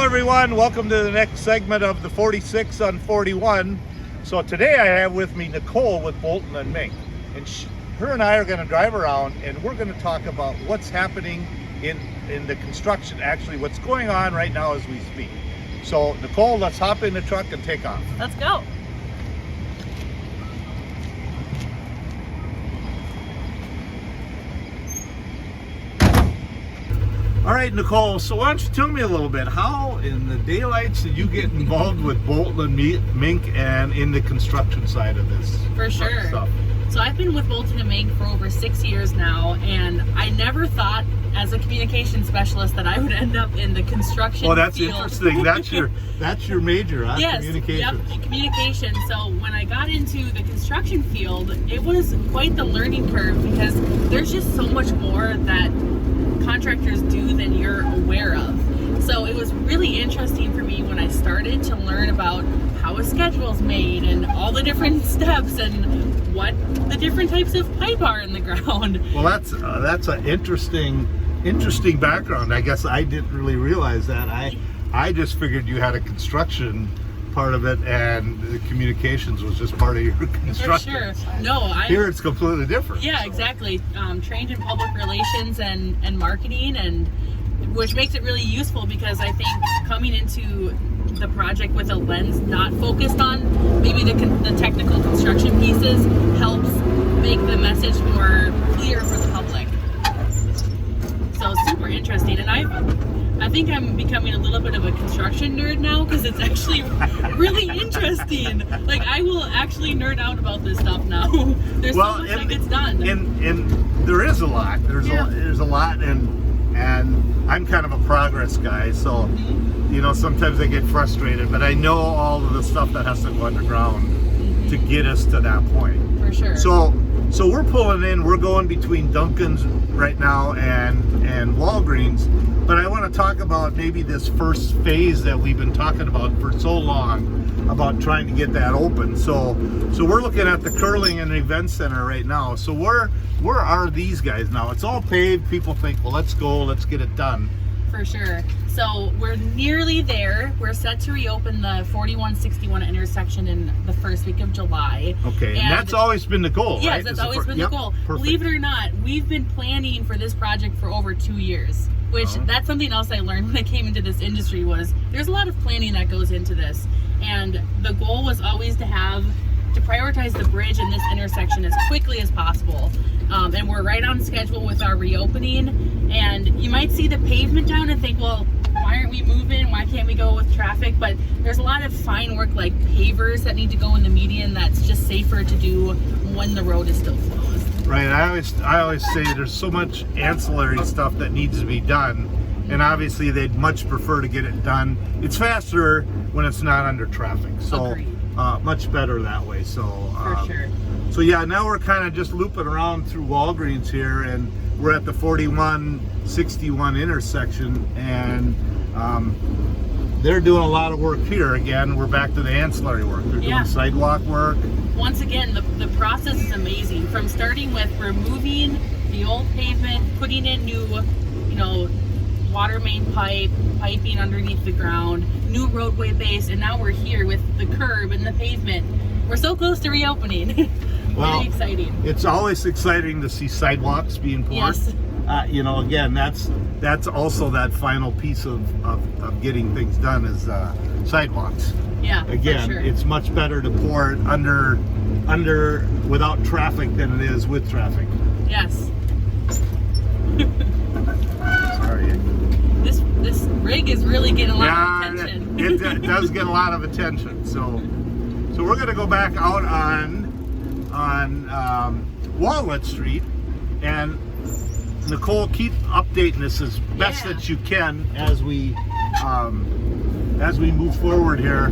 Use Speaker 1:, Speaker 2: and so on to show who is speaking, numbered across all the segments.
Speaker 1: everyone, welcome to the next segment of the 46 on 41. So today I have with me Nicole with Bolton and Menk, and her and I are going to drive around and we're going to talk about what's happening in the construction, actually what's going on right now as we speak. So Nicole, let's hop in the truck and take off.
Speaker 2: Let's go.
Speaker 1: All right, Nicole, so why don't you tell me a little bit, how in the daylights did you get involved with Bolton and Menk and in the construction side of this?
Speaker 2: For sure.
Speaker 1: Stuff?
Speaker 2: So I've been with Bolton and Menk for over 6 years now, and I never thought as a communication specialist that I would end up in the construction field.
Speaker 1: Oh, that's interesting. That's your major, huh?
Speaker 2: Yes,
Speaker 1: Communications.
Speaker 2: yep, communication. So when I got into the construction field, it was quite the learning curve because there's just so much more that contractors do than you're aware of. So it was really interesting for me when I started to learn about how a schedule's made and all the different steps and what the different types of pipe are in the ground.
Speaker 1: Well, that's an interesting background. I guess I didn't really realize that. I just figured you had a construction part of it and the communications was just part of your construction.
Speaker 2: For sure. No,
Speaker 1: here it's completely different.
Speaker 2: Yeah, so. Exactly. Trained in public relations and marketing, and which makes it really useful because I think coming into the project with a lens not focused on maybe the technical construction pieces helps make the message more clear for the public. So super interesting, and I think I'm becoming a little bit of a construction nerd now because it's actually really interesting. Like, I will actually nerd out about this stuff now. There's so much that gets done.
Speaker 1: And there is a lot. There's a lot, and I'm kind of a progress guy, so you know, sometimes I get frustrated, but I know all of the stuff that has to go underground to get us to that point.
Speaker 2: For sure.
Speaker 1: So we're pulling in, we're going between Dunkin's right now and Walgreens, but I want to talk about maybe this first phase that we've been talking about for so long, about trying to get that open. So we're looking at the Curling and Event Center right now. So where are these guys now? It's all paved. People think, well, let's go, let's get it done.
Speaker 2: For sure. So we're nearly there. We're set to reopen the 4161 intersection in the first week of July.
Speaker 1: Okay, and that's always been the goal,
Speaker 2: yes,
Speaker 1: right?
Speaker 2: That's always been the goal.
Speaker 1: Perfect.
Speaker 2: Believe it or not, we've been planning for this project for over 2 years, which that's something else I learned when I came into this industry was there's a lot of planning that goes into this. And the goal was always to prioritize the bridge in this intersection as quickly as possible. And we're right on schedule with our reopening. And you might see the pavement down and think, well, why aren't we moving? Why can't we go with traffic? But there's a lot of fine work like pavers that need to go in the median that's just safer to do when the road is still closed.
Speaker 1: Right. I always say there's so much ancillary stuff that needs to be done. And obviously they'd much prefer to get it done. It's faster when it's not under traffic. So much better that way. So
Speaker 2: for sure.
Speaker 1: So yeah, now we're kind of just looping around through Walgreens here, and we're at the 4161 intersection, and they're doing a lot of work here. Again, we're back to the ancillary work. They're doing sidewalk work.
Speaker 2: Once again, the process is amazing. From starting with removing the old pavement, putting in new, water main piping underneath the ground, new roadway base, and now we're here with the curb and the pavement. We're so close to reopening.
Speaker 1: Well,
Speaker 2: very exciting. It's
Speaker 1: always exciting to see sidewalks being poured.
Speaker 2: Yes.
Speaker 1: Again, that's also that final piece of getting things done is sidewalks.
Speaker 2: Yeah.
Speaker 1: Again,
Speaker 2: for sure.
Speaker 1: It's much better to pour it under without traffic than it is with traffic.
Speaker 2: Yes.
Speaker 1: Sorry.
Speaker 2: This rig is really getting a lot of attention.
Speaker 1: It does get a lot of attention. So we're gonna go back out on Walnut Street, and Nicole, keep updating us as best that you can as we move forward here.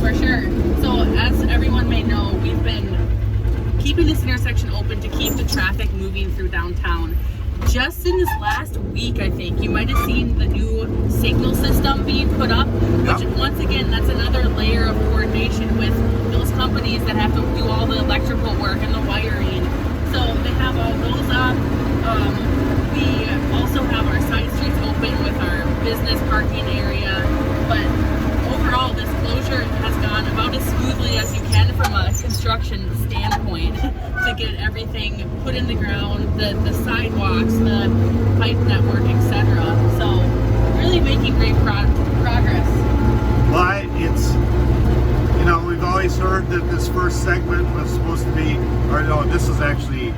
Speaker 2: For sure. So as everyone may know, we've been keeping this intersection open to keep the traffic moving through downtown. Just in this last week, I think, you might have seen the new signal system being put up, which once again, that's another layer of coordination with those companies that have to do all the electrical work and the wiring. So they have all those up. We also have our side streets open with our business parking area. get everything put in the ground, the sidewalks, the pipe network, etc. So really making great progress.
Speaker 1: But it's, we've always heard that this first segment was supposed to be, or no, this is actually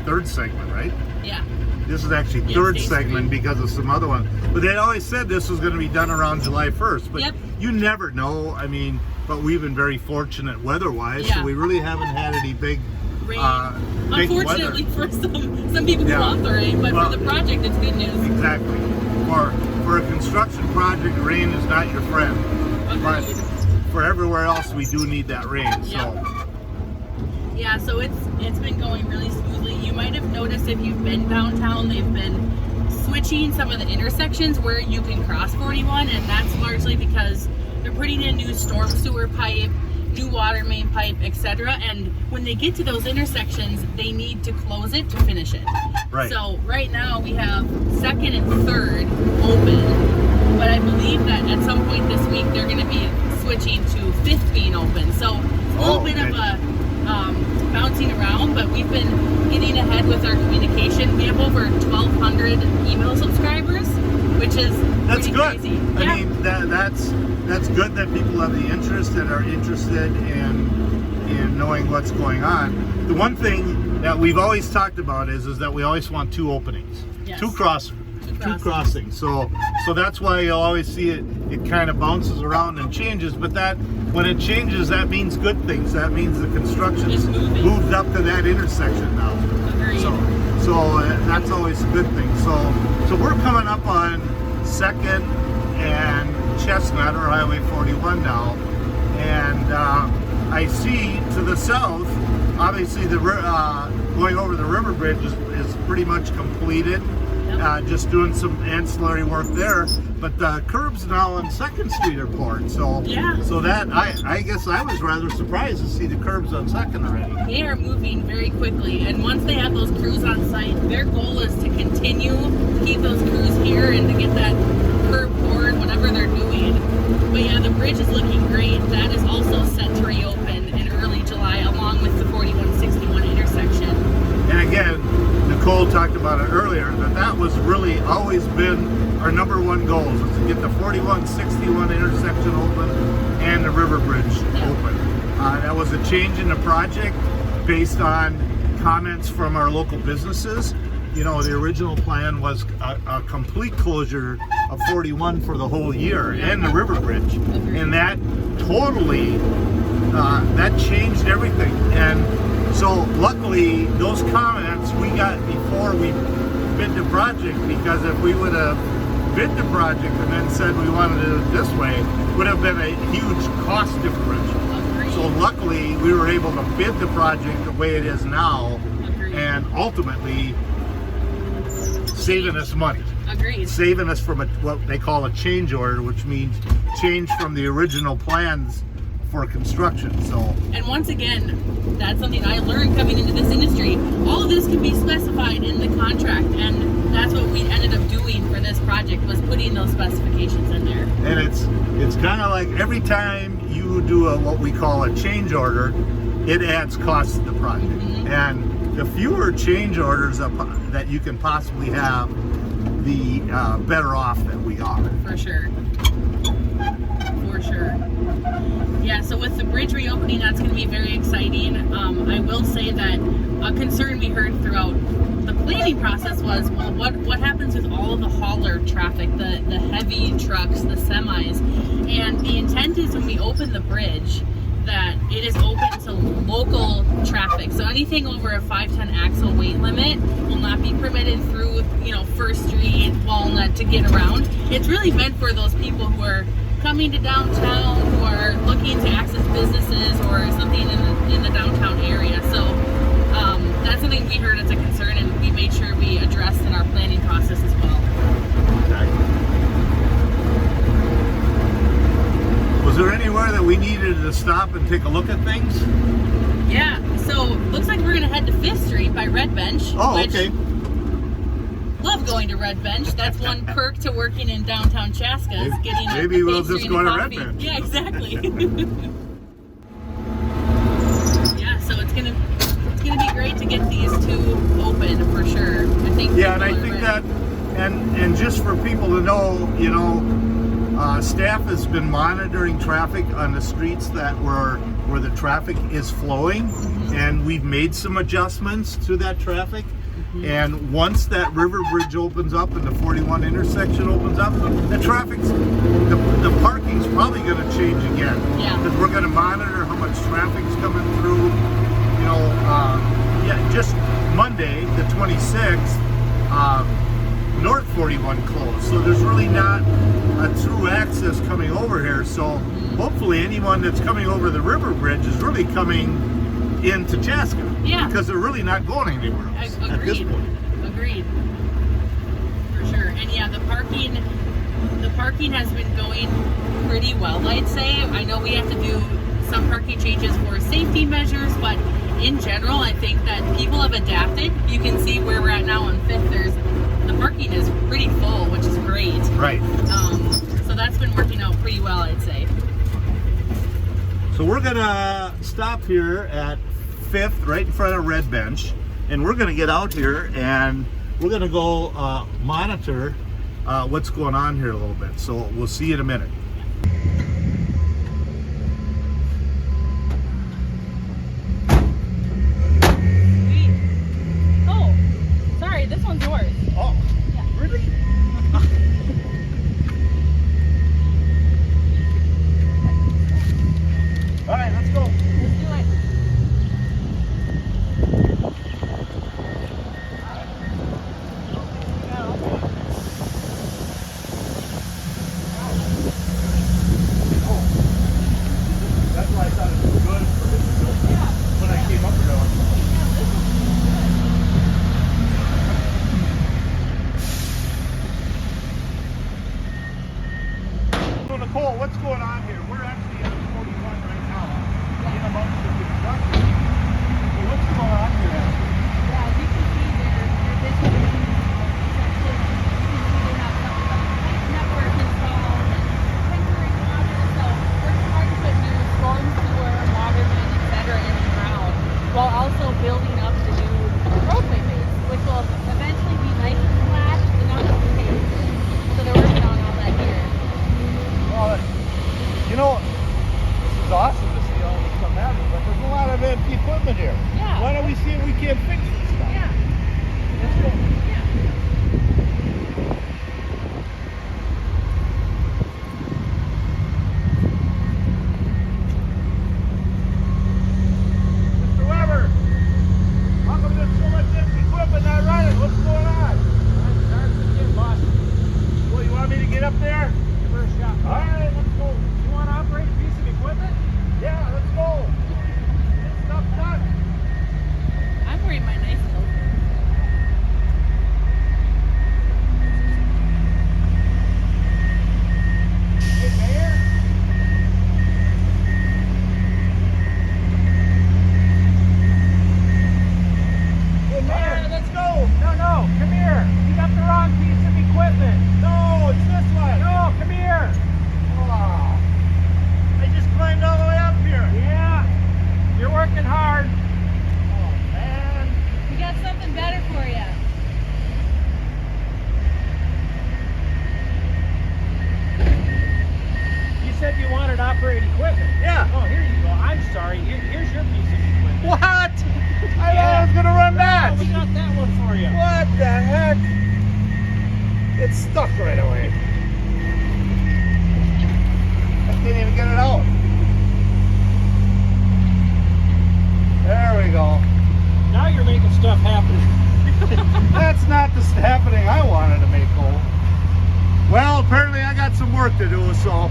Speaker 1: third segment, right?
Speaker 2: Yeah.
Speaker 1: This is actually third segment because of some other one. But they always said this was going to be done around July 1st. But you never know. I mean, but we've been very fortunate weather-wise, so we really haven't had any big
Speaker 2: rain.
Speaker 1: Big
Speaker 2: Unfortunately
Speaker 1: weather.
Speaker 2: For some people who want the rain, but for the project, it's good news.
Speaker 1: Exactly. For a construction project, rain is not your friend.
Speaker 2: Agreed.
Speaker 1: But for everywhere else, we do need that rain.
Speaker 2: Yeah, so it's been going really smoothly. You might have noticed if you've been downtown, they've been switching some of the intersections where you can cross 41, and that's largely because they're putting in new storm sewer pipe, new water main pipe, etc. And when they get to those intersections, they need to close it to finish it.
Speaker 1: Right.
Speaker 2: So right now we have 2nd and 3rd open, but I believe that at some point this week they're going to be switching to 5th being open. So a little bit of a bouncing around, but we've been getting ahead with our communication. We have over 1,200 email subscribers, which is
Speaker 1: that's
Speaker 2: pretty
Speaker 1: good.
Speaker 2: crazy.
Speaker 1: I mean, that's good that people have the interest and are interested in knowing what's going on. The one thing that we've always talked about is that we always want 2 openings,
Speaker 2: Yes.
Speaker 1: two crossings. So that's why you'll always see it kind of bounces around and changes, but that when it changes, that means good things. That means the construction's moved up to that intersection now.
Speaker 2: Agreed.
Speaker 1: So that's always a good thing. So we're coming up on 2nd and Chestnut, or Highway 41 now, and I see to the south, obviously the going over the river bridge is pretty much completed. Just doing some ancillary work there, but the curbs now on 2nd Street are poured. So that I guess I was rather surprised to see the curbs on 2nd already.
Speaker 2: They are moving very quickly, and once they have those crews on site, their goal is to continue to keep those crews here and to get that curb poured, whatever they're doing. But yeah, the bridge is looking great. That is also set to reopen in early July, along with the 4161 intersection.
Speaker 1: And again, Nicole talked about it earlier, that was really always been our number one goal, is to get the 4161 intersection open and the river bridge open. That was a change in the project based on comments from our local businesses. The original plan was a complete closure of 41 for the whole year and the river bridge. And that totally, that changed everything. And so luckily, those comments we got before we bid the project, because if we would have bid the project and then said we wanted it this way, would have been a huge cost differential. So luckily, we were able to bid the project the way it is now, and ultimately saving us money.
Speaker 2: Agreed.
Speaker 1: Saving us from what they call a change order, which means change from the original plans for construction.
Speaker 2: And once again, that's something I learned coming into this industry. All of this can be specified in the contract, and that's what we ended up doing for this project, was putting those specifications in there.
Speaker 1: And it's kind of like every time you do what we call a change order, it adds cost to the project. And the fewer change orders that you can possibly have, the better off that we are.
Speaker 2: For sure. Yeah, so with the bridge reopening, that's going to be very exciting. I will say that a concern we heard throughout the planning process was, well, what happens with all of the hauler traffic, the heavy trucks, the semis? And the intent is when we open the bridge, that it is open to local traffic. So anything over a 5-ton axle weight limit will not be permitted through, 1st Street, Walnut to get around. It's really meant for those people who are coming to downtown, who are looking to access businesses or something in the downtown area. So that's something we heard as a concern, and we made sure we addressed in our planning process as well.
Speaker 1: Exactly. Was there anywhere that we needed to stop and take a look at things?
Speaker 2: Yeah, so looks like we're going to head to 5th Street by Red Bench.
Speaker 1: Oh, okay.
Speaker 2: Love going to Red Bench. That's one perk to working in downtown Chaska, is getting
Speaker 1: maybe we'll just go to Red Bench.
Speaker 2: Yeah, exactly. Yeah, so it's gonna be great. fight to get these two open for sure. I think.
Speaker 1: Yeah, and I
Speaker 2: people are
Speaker 1: think
Speaker 2: ready.
Speaker 1: that, and just for people to know, you know, staff has been monitoring traffic on the streets that where the traffic is flowing, and we've made some adjustments to that traffic. And once that river bridge opens up and the 41 intersection opens up, the parking's probably going to change again.
Speaker 2: Yeah.
Speaker 1: Because we're going to monitor how much traffic's coming through. You know, just Monday, the 26th, North 41 closed. So there's really not a true access coming over here. So hopefully anyone that's coming over the river bridge is really coming into Chaska.
Speaker 2: Yeah.
Speaker 1: Because they're really not going anywhere else at this point.
Speaker 2: Agreed. For sure. And yeah, the parking has been going pretty well, I'd say. I know we have to do some parking changes for safety measures, but in general, I think that people have adapted. You can see where we're at now on 5th. The parking is pretty full, which is great.
Speaker 1: Right.
Speaker 2: So that's been working out pretty well, I'd say.
Speaker 1: So we're gonna stop here at 5th, right in front of Red Bench, and we're gonna get out here and we're gonna go monitor what's going on here a little bit. So we'll see you in a minute.
Speaker 2: Sweet. Oh, sorry, this one's yours.
Speaker 1: Oh,
Speaker 2: Yeah.
Speaker 1: really? All right, let's go.
Speaker 2: Let's do it.
Speaker 1: That's why I thought it was good when I came up here. So Nicole, what's going on here? We're actually at 41 right now, in amongst the construction. So what's going on here?
Speaker 2: Yeah, as you can see, they're busy. Essentially, you can see they have some pipe network installed and temporary water. So we're trying to put new storm sewer, water main, etc. in the ground, while also building up the new roadway base, which will eventually be nice and flat and not paved. So they're working on all that here.
Speaker 1: Well, you know, this is awesome to see all this stuff happening, but there's a lot of empty equipment here.
Speaker 2: Yeah.
Speaker 1: Why don't we see if we can't fix this stuff?
Speaker 2: Yeah.
Speaker 1: Let's go.
Speaker 2: Yeah.
Speaker 1: Mr. Weber, how come there's so much empty equipment not running? What's going on? Well, you want me to get up there?
Speaker 3: First shot.
Speaker 1: All right, let's go.
Speaker 3: You want to operate a piece of equipment?
Speaker 1: Yeah, let's go. Get stuff done.
Speaker 2: I'm wearing my nice coat.
Speaker 1: Hey, Mayor. Hey,
Speaker 3: All
Speaker 1: Mayor.
Speaker 3: right, let's go. No, come here. You got the wrong piece of equipment.
Speaker 1: No, it's this one.
Speaker 3: No, come here.
Speaker 1: Oh, I just climbed all the way up here.
Speaker 3: Yeah, you're working hard.
Speaker 1: Oh, man.
Speaker 2: We got something better for you.
Speaker 3: You said you wanted to operate equipment.
Speaker 1: Yeah.
Speaker 3: Oh, here you go. I'm sorry. Here's your piece of equipment.
Speaker 1: What? I thought I was going to run that.
Speaker 3: Oh, we got that one for you.
Speaker 1: What the heck? It's stuck right away. I can't even get it out. There we go.
Speaker 3: Now you're making stuff happen.
Speaker 1: That's not the happening I wanted to make, Cole. Well, apparently I got some work to do, so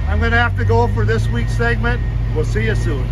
Speaker 1: I'm going to have to go for this week's segment. We'll see you soon.